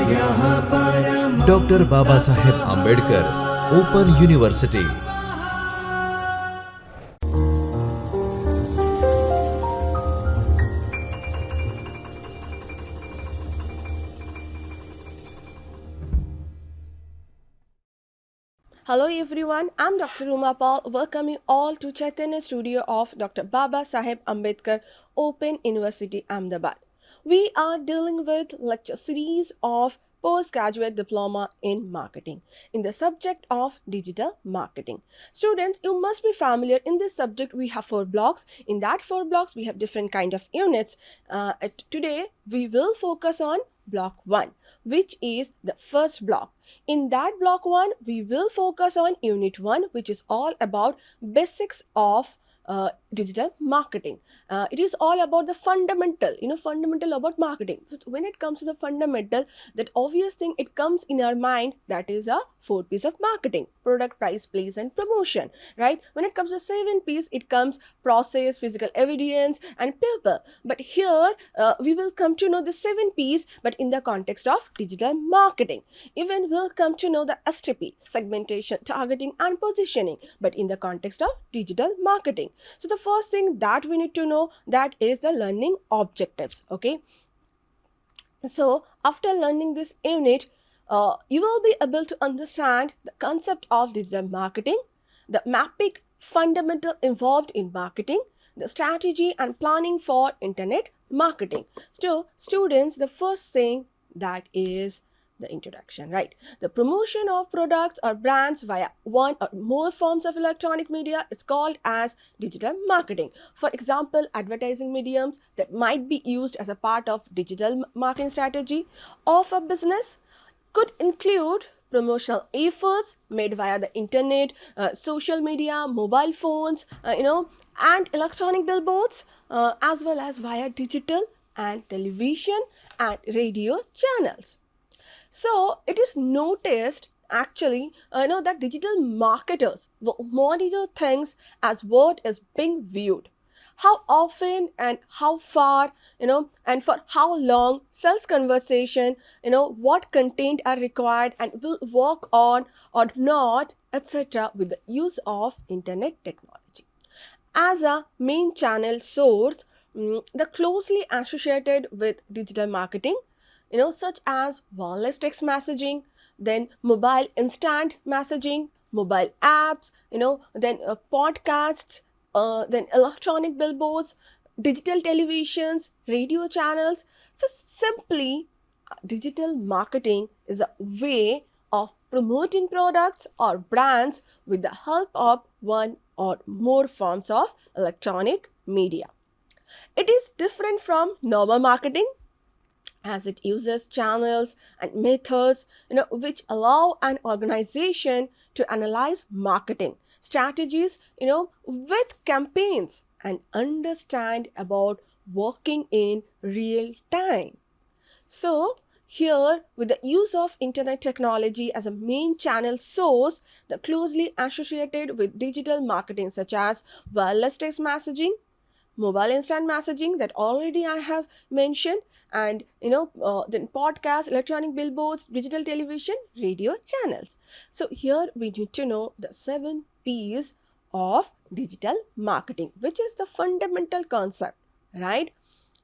Dr. Babasaheb Ambedkar Open University. Hello everyone, I'm Dr. Uma Paul. Welcome you all to Chaitanya Studio of Dr. Baba Saheb Ambedkar Open University, Ahmedabad. We are dealing with lecture series of postgraduate diploma in marketing in the subject of digital marketing. Students, you must be familiar. In this subject we have 4 blocks. In that 4 blocks we have different kind of units. Today we will focus on block 1, which is the first block. In that block 1, we will focus on unit 1, which is all about basics of digital marketing. It is all about the fundamental, fundamental about marketing. So when it comes to the fundamental, that obvious thing it comes in our mind, that is a 4 piece of marketing: product, price, place, and promotion, right? When it comes to 7 piece, it comes process, physical evidence, and people. But here we will come to know the 7 piece, but in the context of digital marketing. Even we'll come to know the STP: segmentation, targeting, and positioning, but in the context of digital marketing. So the first thing that we need to know, that is the learning objectives. Okay, so after learning this unit, you will be able to understand the concept of digital marketing, the mapping fundamental involved in marketing, the strategy and planning for internet marketing. So students, the first thing, that is the introduction, right? The promotion of products or brands via one or more forms of electronic media is called as digital marketing. For example, advertising mediums that might be used as a part of digital marketing strategy of a business could include promotional efforts made via the internet, social media, mobile phones, and electronic billboards, as well as via digital and television and radio channels. So it is noticed actually, that digital marketers will monitor things as what is being viewed, how often and how far, and for how long sells conversation, what content are required and will work on or not, etc., with the use of internet technology. As a main channel source, the closely associated with digital marketing, such as wireless text messaging, then mobile instant messaging, mobile apps, then podcasts, then electronic billboards, digital televisions, radio channels. So simply, digital marketing is a way of promoting products or brands with the help of one or more forms of electronic media. It is different from normal marketing, as it uses channels and methods, which allow an organization to analyze marketing strategies, with campaigns and understand about working in real time. So here, with the use of internet technology as a main channel source, the closely associated with digital marketing, such as wireless text messaging, mobile instant messaging that already I have mentioned, and then podcast, electronic billboards, digital television, radio channels. So here we need to know the 7 P's of digital marketing, which is the fundamental concept, right?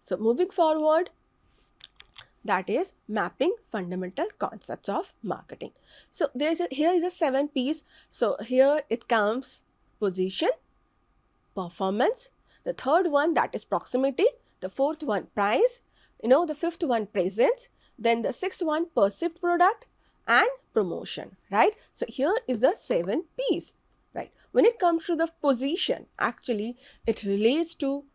So moving forward, that is mapping fundamental concepts of marketing. So here is a 7 P's. So here it comes: position, performance, the third one, that is proximity, the fourth one, price, the fifth one, presence, then the sixth one, perceived product, and promotion, right? So here is the 7 P's, right? When it comes to the position, actually it relates to,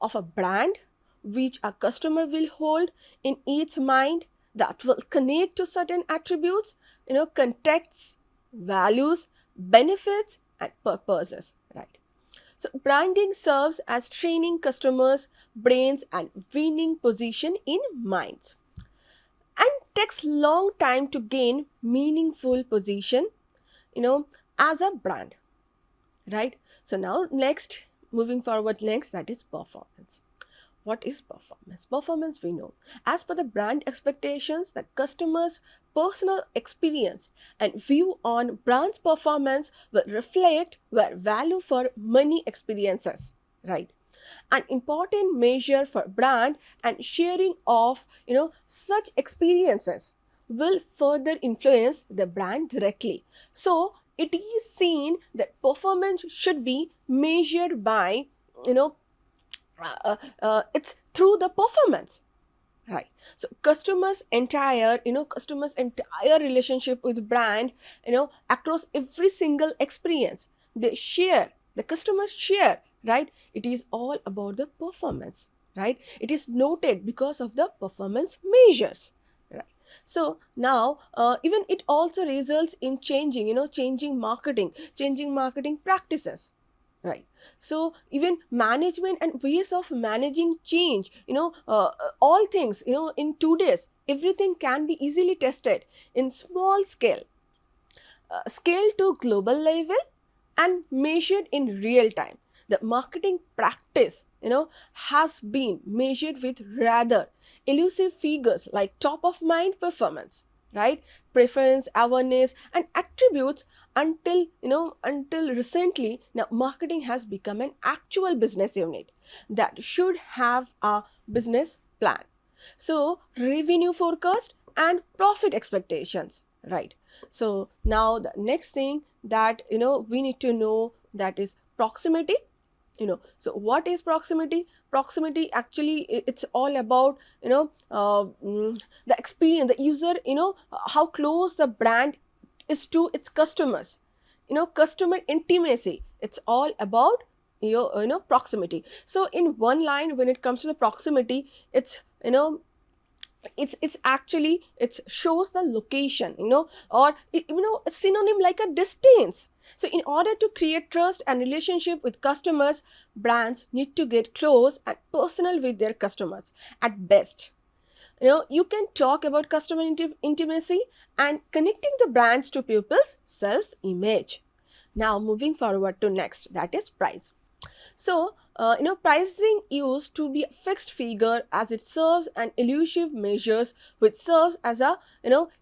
of a brand which a customer will hold in its mind, that will connect to certain attributes, contexts, values, benefits, and purposes, right? So branding serves as training customers' brains and winning position in minds, and takes long time to gain meaningful position, as a brand, right? So now next, moving forward next, that is performance. what is performance? Performance, we know, as per the brand expectations, the customer's personal experience and view on brand's performance will reflect their value for money experiences, right? An important measure for brand and sharing of such experiences will further influence the brand directly. So it is seen that performance should be measured by you know it's through the performance, right? So customers entire relationship with brand, across every single experience they share, the customers share, right? It is all about the performance, right? It is noted because of the performance measures, right? So now even it also results in changing marketing practices, right? So even management and ways of managing change, all things, in 2 days everything can be easily tested in small scale, scale to global level and measured in real time. The marketing practice, has been measured with rather elusive figures like top of mind performance, right? Preference, awareness, and attributes until recently. Now, marketing has become an actual business unit that should have a business plan. So, revenue forecast and profit expectations, right? So now the next thing that we need to know, that is proximity. So what is proximity? Proximity actually, it's all about the experience, the user, how close the brand is to its customers, customer intimacy. It's all about proximity. So in one line, when it comes to the proximity, it's actually, it shows the location, or a synonym like a distance. So in order to create trust and relationship with customers, brands need to get close and personal with their customers at best. You can talk about customer intimacy and connecting the brands to people's self image. Now moving forward to next, that is price. So, pricing used to be a fixed figure as it serves an elusive measures which serves as a,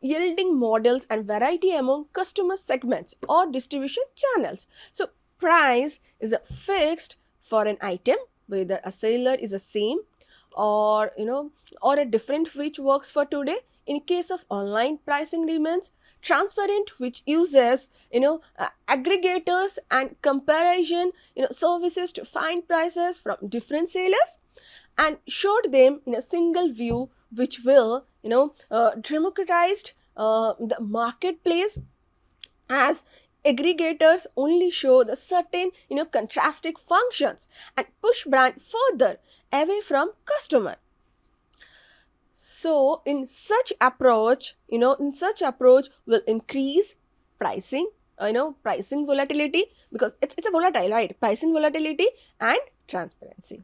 yielding models and variety among customer segments or distribution channels. So, price is a fixed for an item, whether a seller is the same or, or a different, which works for today. In case of online, pricing remains transparent, which uses aggregators and comparison services to find prices from different sellers and showed them in a single view, which will democratized the marketplace, as aggregators only show the certain contrasting functions and push brand further away from customer. So in such approach will increase pricing, pricing volatility, because it's a volatile, right? Pricing volatility and transparency,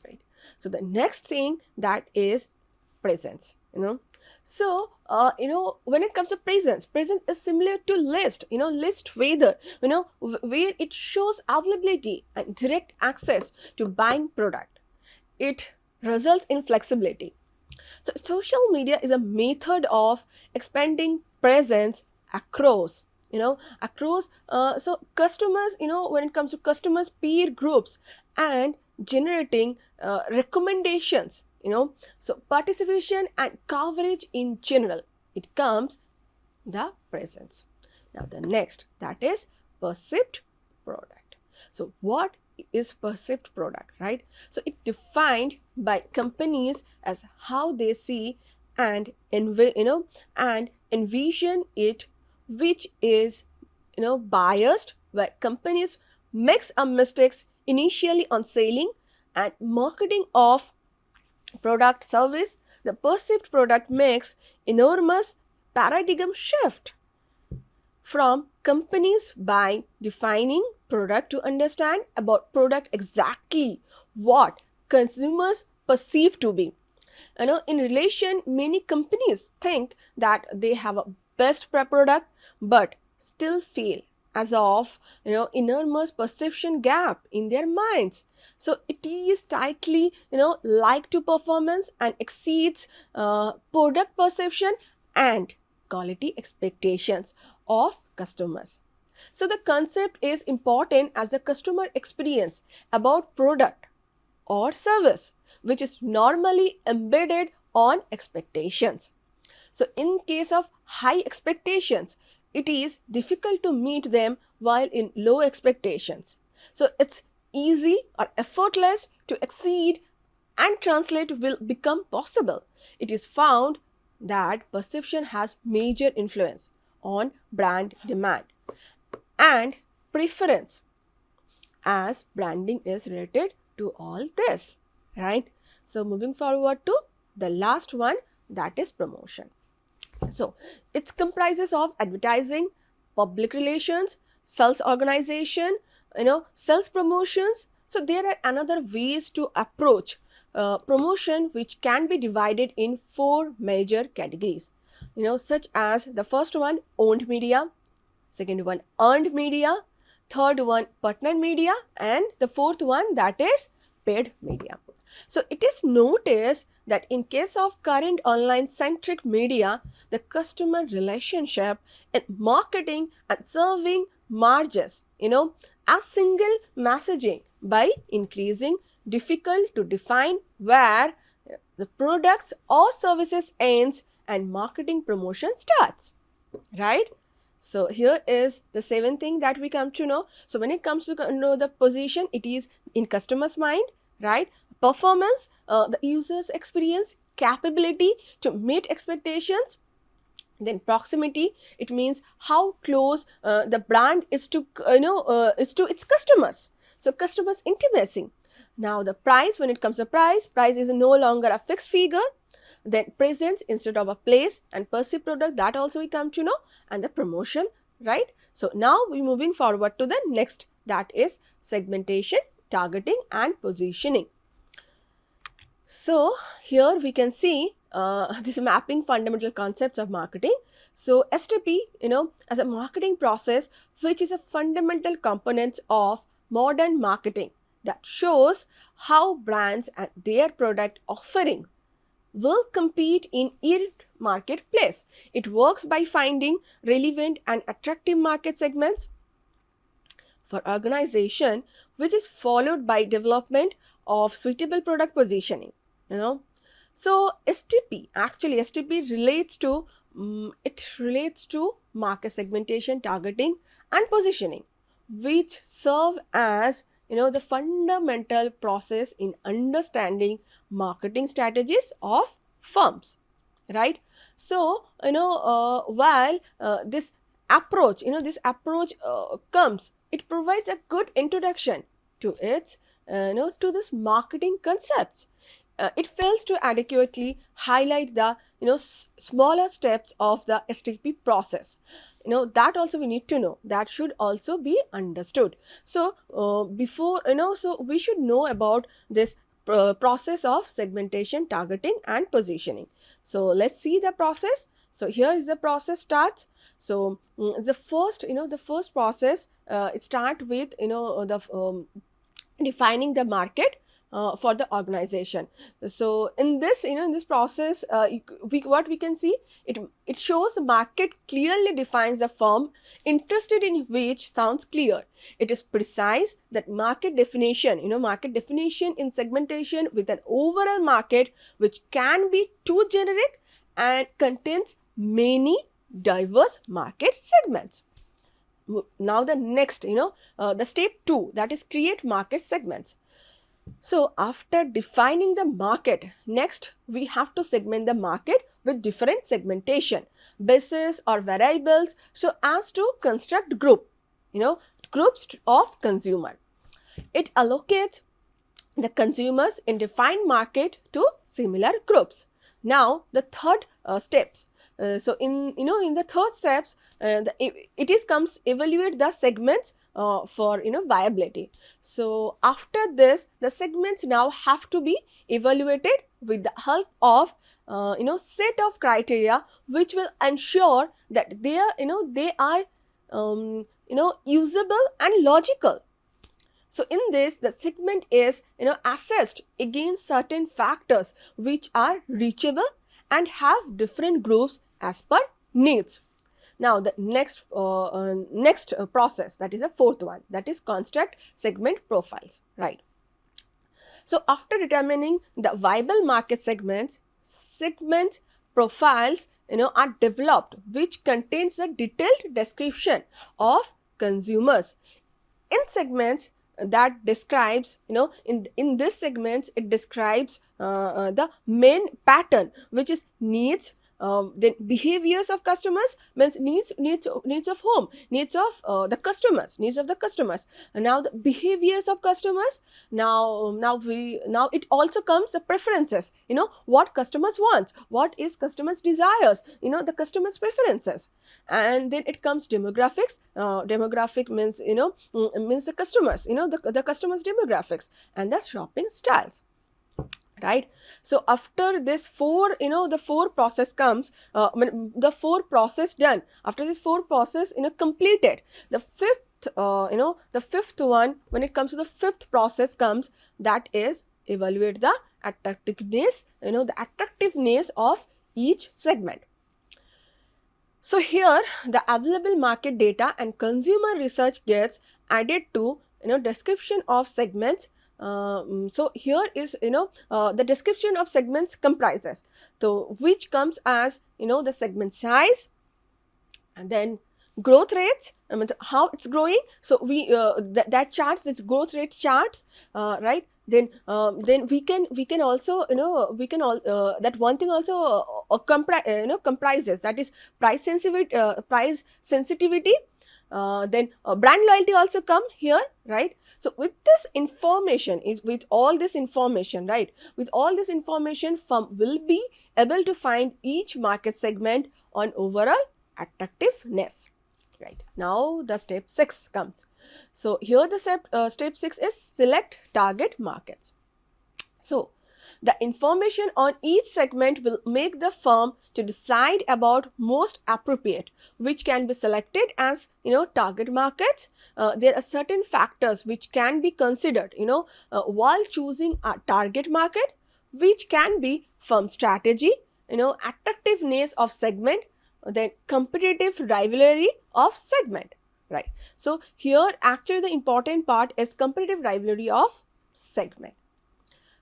right? So the next thing, that is presence. So when it comes to presence is similar to list whether where it shows availability and direct access to buying product. It results in flexibility. So social media is a method of expanding presence across, so customers, when it comes to customers peer groups and generating recommendations, so participation and coverage in general, it comes the presence. Now the next, that is perceived product. So what is perceived product, right? So it defined by companies as how they see and and envision it, which is biased, where companies makes a mistakes initially on selling and marketing of product service. The perceived product makes enormous paradigm shift from companies by defining product to understand about product exactly what consumers perceive to be. In relation, many companies think that they have a best product but still fail as of enormous perception gap in their minds. So it is tightly like to performance and exceeds product perception and quality expectations of customers. So the concept is important as the customer experience about product or service, which is normally embedded on expectations. So in case of high expectations, it is difficult to meet them, while in low expectations, so it's easy or effortless to exceed and translate will become possible. It is found that perception has major influence on brand demand and preference, as branding is related to all this, right? So moving forward to the last one, that is promotion. So it comprises of advertising, public relations, sales organization, sales promotions. So there are another ways to approach promotion, which can be divided in four major categories, such as the first one, owned media; second one, earned media; third one, partner media; and the fourth one, that is paid media. So it is noticed that in case of current online centric media, the customer relationship in marketing and serving merges, a single messaging by increasing difficult to define where the products or services ends and marketing promotion starts, right? So here is the seventh thing that we come to know. So when it comes to know the position, it is in customer's mind, right? Performance, the user's experience, capability to meet expectations. Then proximity, it means how close the brand is to is to its customers. So customers intimacy. Now the price, when it comes to price is no longer a fixed figure. Then presence instead of a place, and perceived product, that also we come to know, and the promotion, right? So now we moving forward to the next, that is segmentation, targeting and positioning. So here we can see this mapping fundamental concepts of marketing. So STP, as a marketing process, which is a fundamental component of modern marketing, that shows how brands and their product offering will compete in each marketplace. It works by finding relevant and attractive market segments for organization, which is followed by development of suitable product positioning. So STP relates to market segmentation, targeting and positioning, which serve as the fundamental process in understanding marketing strategies of firms, right? So while this approach comes, it provides a good introduction to its to this marketing concepts. It fails to adequately highlight the smaller steps of the STP process. That also we need to know, that should also be understood. So before so we should know about this process of segmentation, targeting and positioning. So let's see the process. So here is the process starts. So the first process, it start with the defining the market for the organization. So in this in this process, what we can see, it shows the market clearly defines the firm interested in, which sounds clear. It is precise that market definition in segmentation with an overall market which can be too generic and contains many diverse market segments. Now the next, the step 2, that is create market segments. So after defining the market, next we have to segment the market with different segmentation bases or variables, so as to construct groups of consumer. It allocates the consumers in defined market to similar groups. Now the third steps. So in the third steps, it comes evaluate the segments for viability. So after this, the segments now have to be evaluated with the help of set of criteria, which will ensure that they are usable and logical. So in this, the segment is assessed against certain factors which are reachable and have different groups as per needs. Now the next process, that is the fourth one, that is construct segment profiles, right? So after determining the viable market segments, segment profiles are developed, which contains a detailed description of consumers in segments that describes in this segments it describes the main pattern, which is needs, then behaviors of customers, means needs of whom, needs of the customers, needs of the customers. And now the behaviors of customers, now it also comes the preferences, what customers wants, what is customers desires, the customers preferences. And then it comes demographics. Demographic means means the customers, the customers demographics and the shopping styles, right? So after this four, the four process comes, when the four process done, after this four process completed, the fifth the fifth one, when it comes to the fifth process comes, that is evaluate the attractiveness, the attractiveness of each segment. So here the available market data and consumer research gets added to description of segments. So here is the description of segments comprises, so which comes as the segment size, and then growth rates, I mean how it's growing. So we that charts, its growth rate charts, right? Then we can also we can all that one thing also comprises, that is price sensitivity. Then brand loyalty also come here, right? So with this information, with all this information, right, with all this information, firm will be able to find each market segment on overall attractiveness. Right, now the step 6 comes. So here the step 6 is select target markets. So the information on each segment will make the firm to decide about most appropriate, which can be selected as target markets. There are certain factors which can be considered while choosing a target market, which can be firm strategy, attractiveness of segment, then competitive rivalry of segment, right? So here actually the important part is competitive rivalry of segment.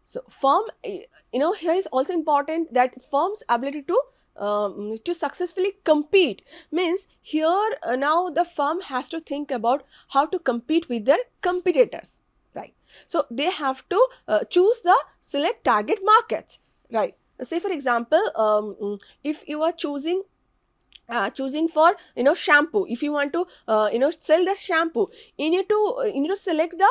So firm, here is also important that firm's ability to successfully compete, means here now the firm has to think about how to compete with their competitors, right? So they have to choose the select target markets, right? Say for example, if you are choosing for shampoo, if you want to sell the shampoo, you need to select the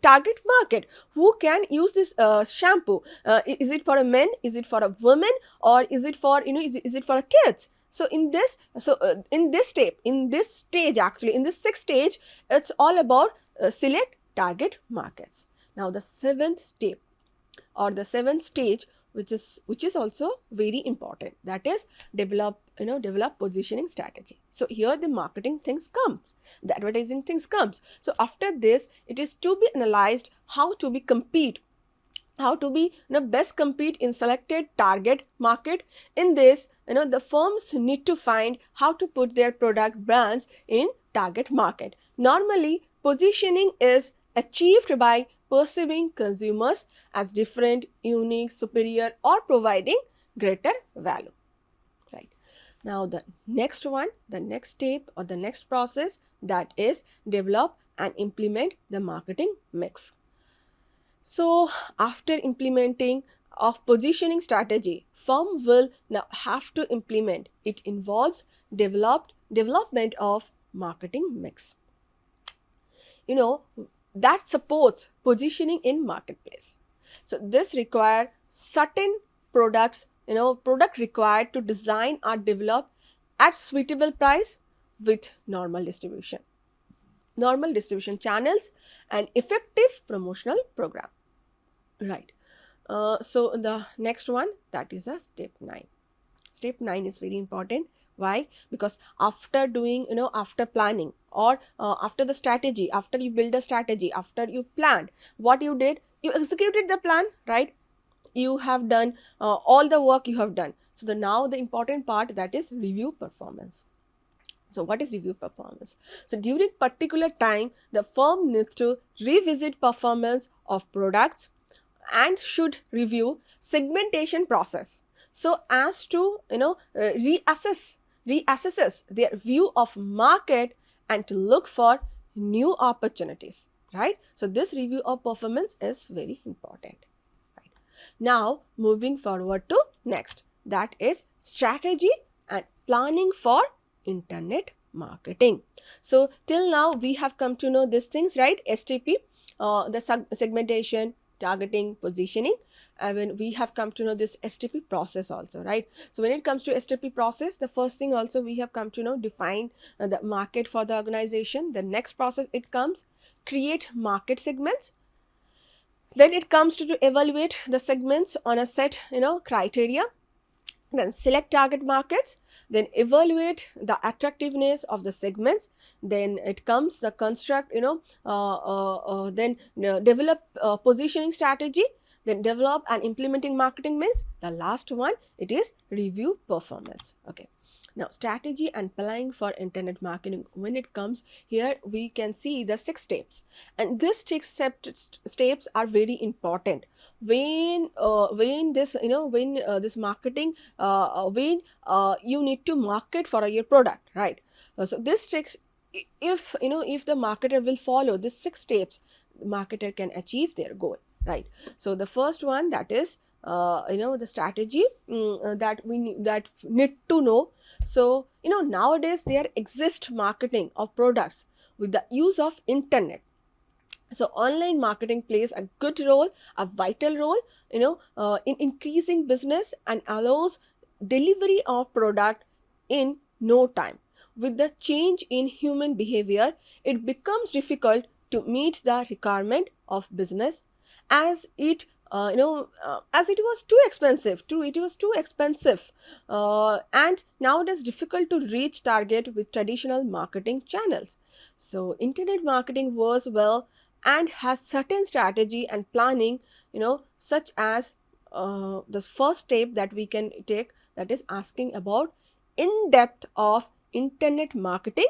target market, who can use this shampoo. Is it for a man, is it for a woman, or is it for is it for a kids? So in this stage, actually in this sixth stage, it's all about select target markets. Now the seventh step or the seventh stage, which is also very important, that is develop positioning strategy. So here the marketing things comes, the advertising things comes. So after this, it is to be analyzed how to be compete, how to be best compete in selected target market. In this, the firms need to find how to put their product brands in target market. Normally positioning is achieved by perceiving consumers as different, unique, superior, or providing greater value, right? Now the next one, the next step or the next process, that is develop and implement the marketing mix. So after implementing of positioning strategy, firm will now have to implement. It involves development of marketing mix, that supports positioning in marketplace. So this require certain products, product required to design or develop at suitable price with normal distribution channels and effective promotional program, right? So the next one, that is a step 9. Step 9 is very important. Why? Because after doing, after planning, or after the strategy, after you build a strategy, after you planned, what you did, you executed the plan, right? You have done all the work you have done. So now the important part, that is review performance. So what is review performance? So during particular time, the firm needs to revisit performance of products and should review segmentation process, so as to reassesses their view of market and to look for new opportunities, right? So this review of performance is very important. Right. Now moving forward to next, that is strategy and planning for internet marketing. So till now we have come to know these things, right? STP, the segmentation, targeting, positioning, and when we have come to know this STP process also, right? So when it comes to STP process, the first thing also we have come to know, define the market for the organization. The next process it comes, create market segments. Then it comes to evaluate the segments on a set criteria, then select target markets, then evaluate the attractiveness of the segments, then it comes the construct, then develop positioning strategy, then develop and implementing marketing mix. The last one, it is review performance. Okay. Now strategy and planning for internet marketing, when it comes here, we can see the 6 steps, and these 6 steps are very important when this this marketing, when you need to market for your product, right? So this tricks, if if the marketer will follow these 6 steps, the marketer can achieve their goal, right? So the first one, that is the strategy that we need to know. So nowadays there exists marketing of products with the use of internet. So online marketing plays a good role, a vital role, in increasing business and allows delivery of product in no time. With the change in human behavior, it becomes difficult to meet the requirement of business, as as it was too expensive. True, it was too expensive, and now it is difficult to reach target with traditional marketing channels. So internet marketing works well and has certain strategy and planning, such as the first step that we can take, that is asking about in depth of internet marketing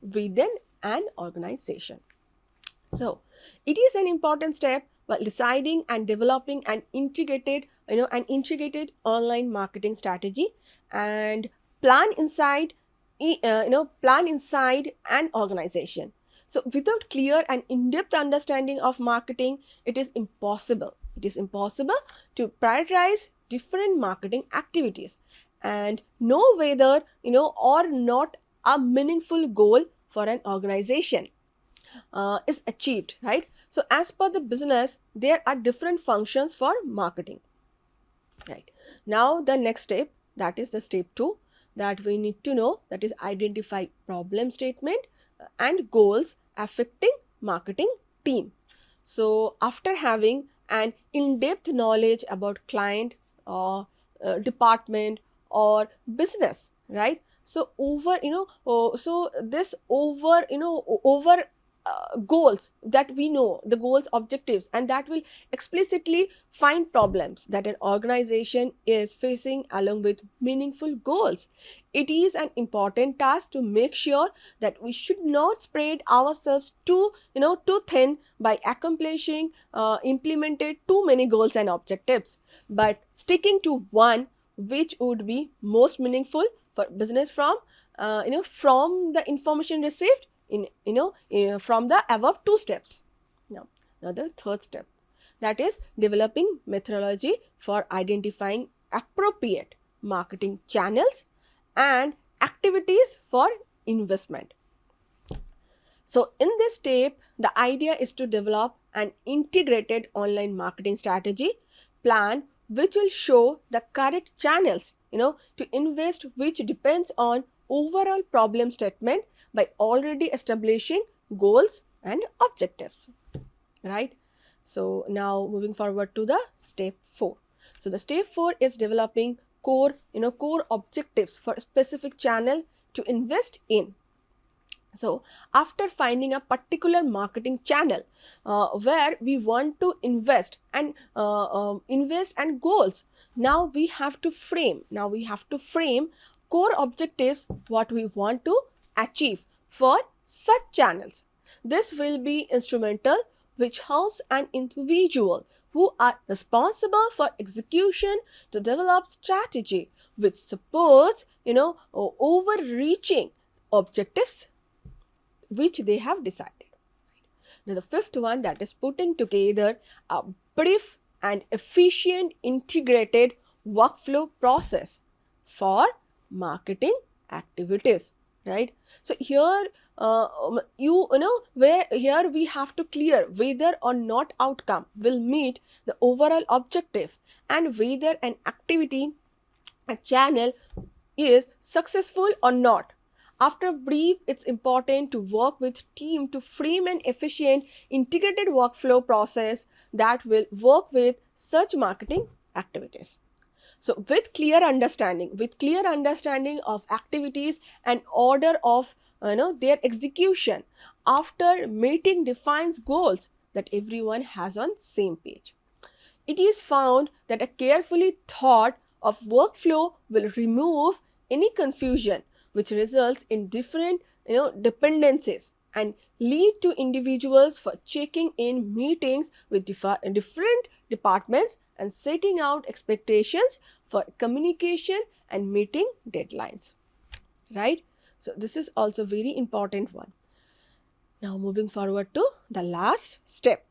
within an organization. So it is an important step while deciding and developing an integrated online marketing strategy and plan inside plan inside an organization. So without clear and in-depth understanding of marketing, it is impossible to prioritize different marketing activities and know whether or not a meaningful goal for an organization is achieved, right? So as per the business, there are different functions for marketing, right? Now the next step, that is the step 2, that we need to know, that is identify problem statement and goals affecting marketing team. So after having an in-depth knowledge about client or department or business, right? So so this over goals, that we know the goals, objectives, and that will explicitly find problems that an organization is facing along with meaningful goals. It is an important task to make sure that we should not spread ourselves too thin by accomplishing implemented too many goals and objectives, but sticking to one which would be most meaningful for business from from the information received from the above 2 steps. Now the third step, that is developing methodology for identifying appropriate marketing channels and activities for investment. So in this step, the idea is to develop an integrated online marketing strategy plan which will show the correct channels to invest, which depends on overall problem statement by already establishing goals and objectives, right? So now moving forward to the step 4. So the step 4 is developing core objectives for a specific channel to invest in. So after finding a particular marketing channel where we want to invest and goals, now we have to frame core objectives, what we want to achieve for such channels. This will be instrumental, which helps an individual who are responsible for execution to develop strategy which supports overreaching objectives which they have decided. Now the fifth one, that is putting together a brief and efficient integrated workflow process for marketing activities, right? So here where here we have to clear whether or not outcome will meet the overall objective and whether an activity, a channel is successful or not. After a brief, it's important to work with team to frame an efficient integrated workflow process that will work with such marketing activities. So with clear understanding of activities and order of their execution, after meeting defines goals that everyone has on same page. It is found that a carefully thought of workflow will remove any confusion which results in different dependencies and lead to individuals for checking in meetings with different departments and setting out expectations for communication and meeting deadlines, right? So this is also very important one. Now moving forward to the last step.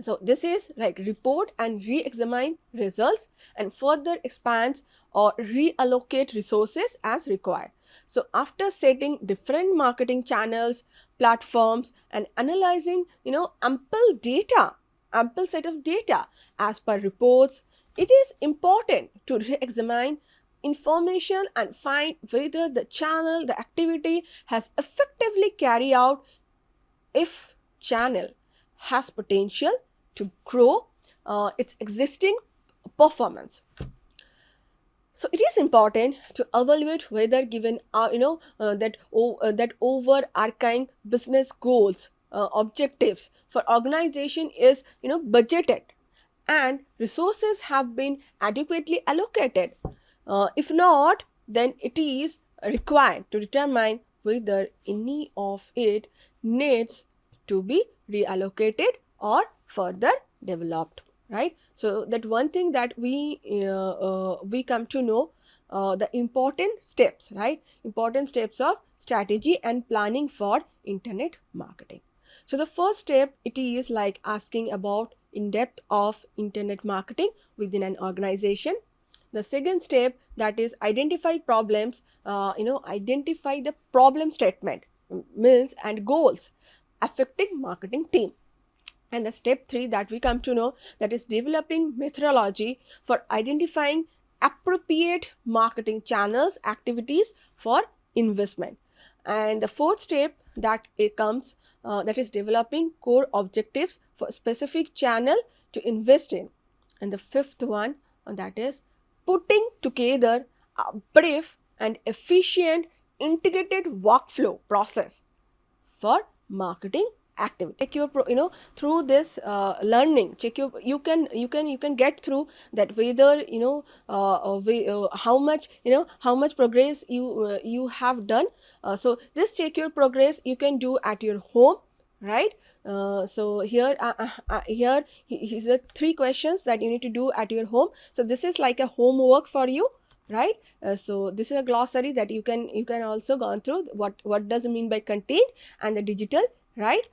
So this is like report and re-examine results and further expands or reallocate resources as required. So after setting different marketing channels, platforms and analyzing ample set of data as per reports, it is important to re-examine information and find whether the channel, the activity has effectively carried out, if channel has potential to grow its existing performance. So it is important to evaluate whether given that overarching business goals, objectives for organization is budgeted and resources have been adequately allocated. If not, then it is required to determine whether any of it needs to be reallocated or further developed, right? So that one thing that we come to know the important steps, right? Important steps of strategy and planning for internet marketing. So the first step, it is like asking about in depth of internet marketing within an organization. The second step, that is identify problems, identify the problem statement means and goals affecting marketing team. And the step 3 that we come to know, that is developing methodology for identifying appropriate marketing channels, activities for investment. And the fourth step that it comes, that is developing core objectives for specific channel to invest in. And the fifth one, that is putting together a brief and efficient integrated workflow process for marketing activity. Check your through this learning, check you can get through that whether how much progress you have done. So this check your progress you can do at your home, right? So here here's the 3 questions that you need to do at your home. So this is like a homework for you, right? So this is a glossary that you can also go through what does it mean by content and the digital, right?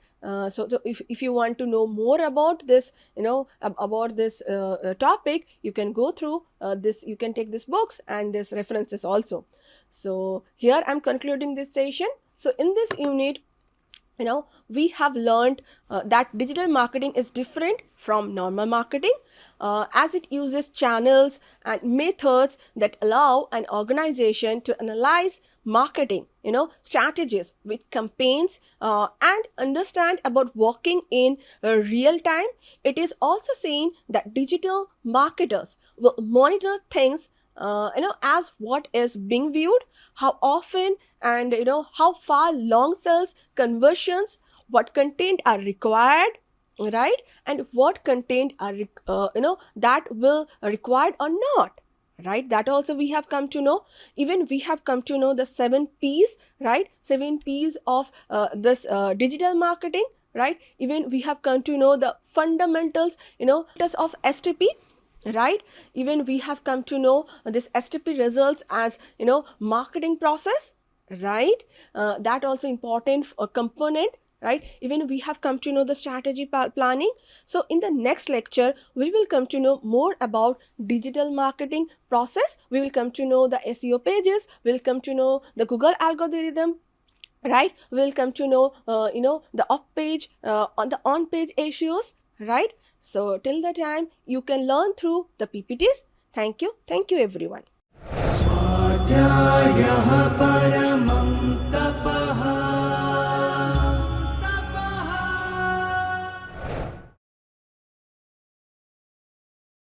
So if you want to know more about this topic, you can go through this, you can take these books and this references also. So here I'm concluding this session. So in this unit, we have learned that digital marketing is different from normal marketing as it uses channels and methods that allow an organization to analyze marketing strategies with campaigns and understand about working in real time. It is also seen that digital marketers will monitor things as what is being viewed, how often, and how far long cells conversions, what content are required, right, and what content are that will required or not, right. That also we have come to know. Even we have come to know the 7 P's, right, 7 P's of this digital marketing, right. Even we have come to know the fundamentals, of STP, right. Even we have come to know this STP results as marketing process, right. That also important component, right. Even we have come to know the strategy planning. So in the next lecture we will come to know more about digital marketing process. We will come to know the SEO pages, we'll come to know the Google algorithm, right. We'll come to know the off page on the on page issues, right. So till the time you can learn through the PPTs. Thank you everyone. स्वाध्यायः परमः